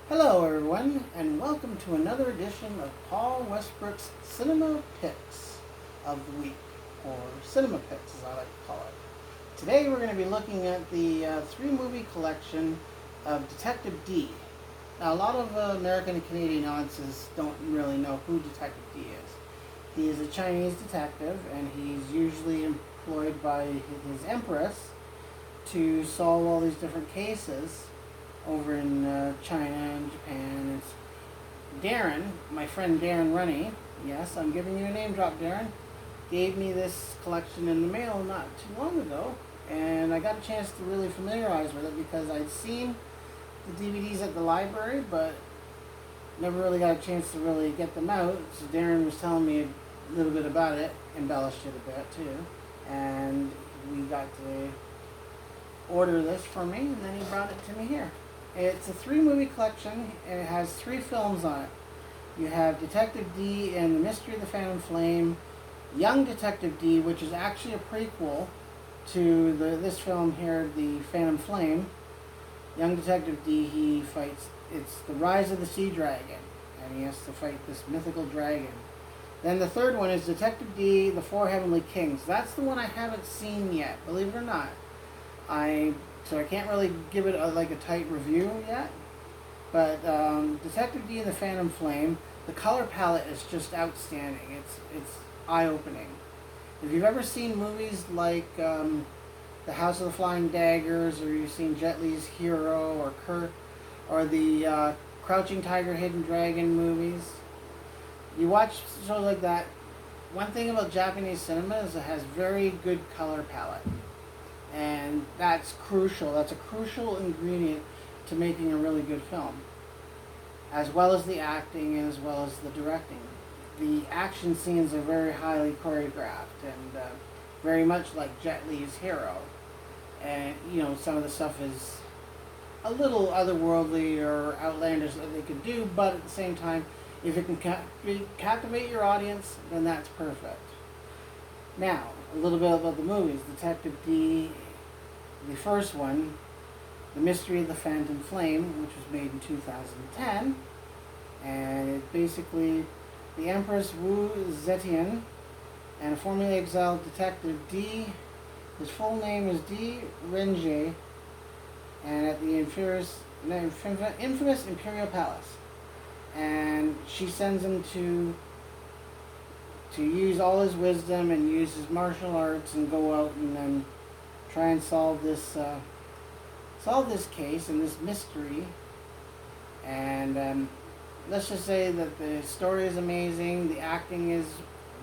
Hello, everyone, and welcome to another edition of Paul Westbrook's Cinema Picks of the Week, or Cinema Picks as I like to call it. Today we're going to be looking at the three-movie collection of Detective Dee. Now, a lot of American and Canadian audiences don't really know who Detective Dee is. He is a Chinese detective, and he's usually employed by his empress to solve all these different cases over in China and Japan. It's Darren, my friend Darren Runny. Yes, I'm giving you a name drop, Darren. Gave me this collection in the mail not too long ago, and I got a chance to really familiarize with it because I'd seen the DVDs at the library, but never really got a chance to really get them out. So Darren was telling me a little bit about it, embellished it a bit too, and we got to order this for me, and then he brought it to me here. It's a three-movie collection, and it has three films on it. You have Detective Dee and the Mystery of the Phantom Flame, Young Detective Dee, which is actually a prequel to this film here, The Phantom Flame. Young Detective Dee, he fights, it's the Rise of the Sea Dragon, and he has to fight this mythical dragon. Then the third one is Detective Dee, The Four Heavenly Kings. That's the one I haven't seen yet, believe it or not. So I can't really give it a tight review yet. But Detective Dee and the Phantom Flame, the color palette is just outstanding. It's eye-opening. If you've ever seen movies like The House of the Flying Daggers, or you've seen Jet Li's Hero, or Kurt, or the Crouching Tiger, Hidden Dragon movies, you watch shows like that. One thing about Japanese cinema is it has very good color palette. And that's crucial. That's a crucial ingredient to making a really good film, as well as the acting and as well as the directing. The action scenes are very highly choreographed and very much like Jet Li's Hero. And, some of the stuff is a little otherworldly or outlandish that they could do, but at the same time, if it can captivate your audience, then that's perfect. Now, a little bit about the movies. Detective Dee, the first one, The Mystery of the Phantom Flame, which was made in 2010, and it basically, the Empress Wu Zetian and a formerly exiled detective Dee, his full name is Dee Renjie, and at the infamous Imperial Palace, and she sends him to use all his wisdom and use his martial arts and go out and then try and solve this case and this mystery. And let's just say that the story is amazing, the acting is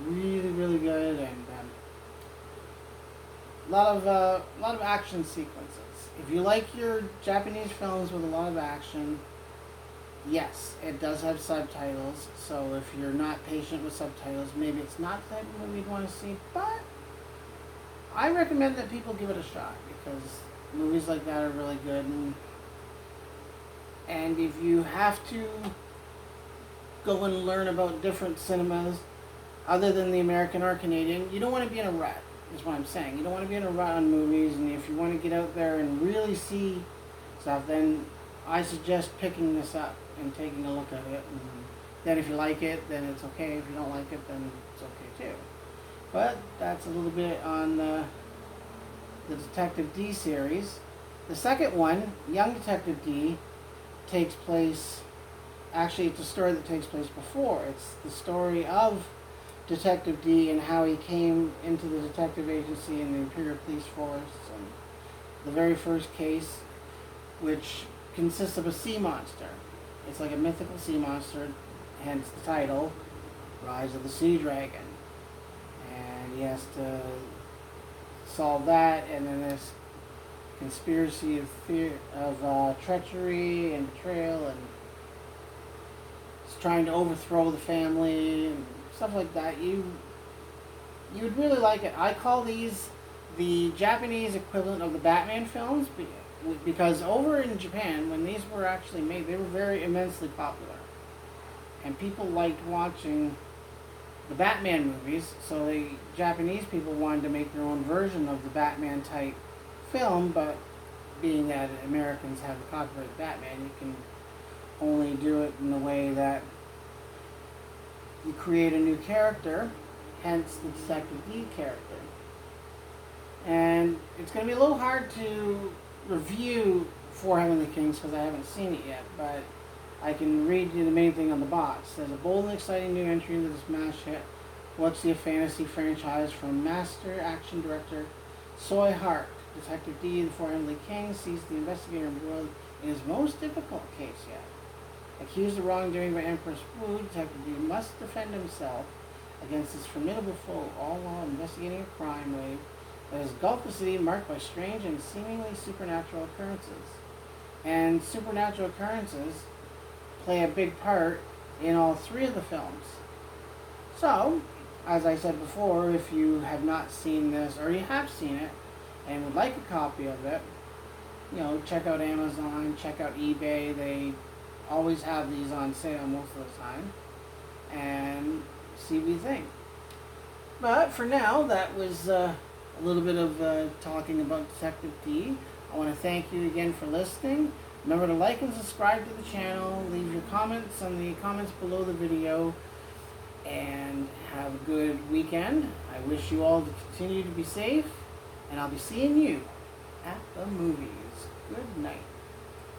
really, really good, and a lot of action sequences. If you like your Japanese films with a lot of action, yes, it does have subtitles, so if you're not patient with subtitles, maybe it's not the type of movie you'd want to see, but I recommend that people give it a shot, because movies like that are really good, and if you have to go and learn about different cinemas, other than the American or Canadian, you don't want to be in a rut, is what I'm saying. You don't want to be in a rut on movies, and if you want to get out there and really see stuff, then I suggest picking this up and taking a look at it. And then if you like it, then it's okay. If you don't like it, then it's okay too. But that's a little bit on the Detective Dee series. The second one, Young Detective Dee, takes place, actually it's a story that takes place before. It's the story of Detective Dee and how he came into the detective agency and the Imperial Police Force, and the very first case, which consists of a sea monster. It's like a mythical sea monster, hence the title, Rise of the Sea Dragon. And he has to solve that, and then this conspiracy of treachery and betrayal, and it's trying to overthrow the family and stuff like that. You would really like it. I call these the Japanese equivalent of the Batman films, because over in Japan, when these were actually made, they were very immensely popular. And people liked watching the Batman movies, so the Japanese people wanted to make their own version of the Batman type film, but being that Americans have a copyright Batman, you can only usually do it in the way that you create a new character, hence the Detective D character. And it's going to be a little hard to review For Heavenly Kings because I haven't seen it yet, but I can read you the main thing on the box. There's a bold and exciting new entry into this smash hit What's-the fantasy franchise from master action director Soy Hart. Detective D, the For Heavenly Kings, sees the investigator embroiled in his most difficult case yet. Accused of wrongdoing by Empress Wu, Detective D must defend himself against his formidable foe, all while investigating a crime wave that has engulfed the city marked by strange and seemingly supernatural occurrences. And supernatural occurrences play a big part in all three of the films. So, as I said before, if you have not seen this, or you have seen it, and would like a copy of it, check out Amazon, check out eBay. They always have these on sale most of the time, and see what you think. But for now, that was a little bit of talking about Detective D. I want to thank you again for listening. Remember to like and subscribe to the channel. Leave your comments on the comments below the video. And have a good weekend. I wish you all to continue to be safe. And I'll be seeing you at the movies. Good night.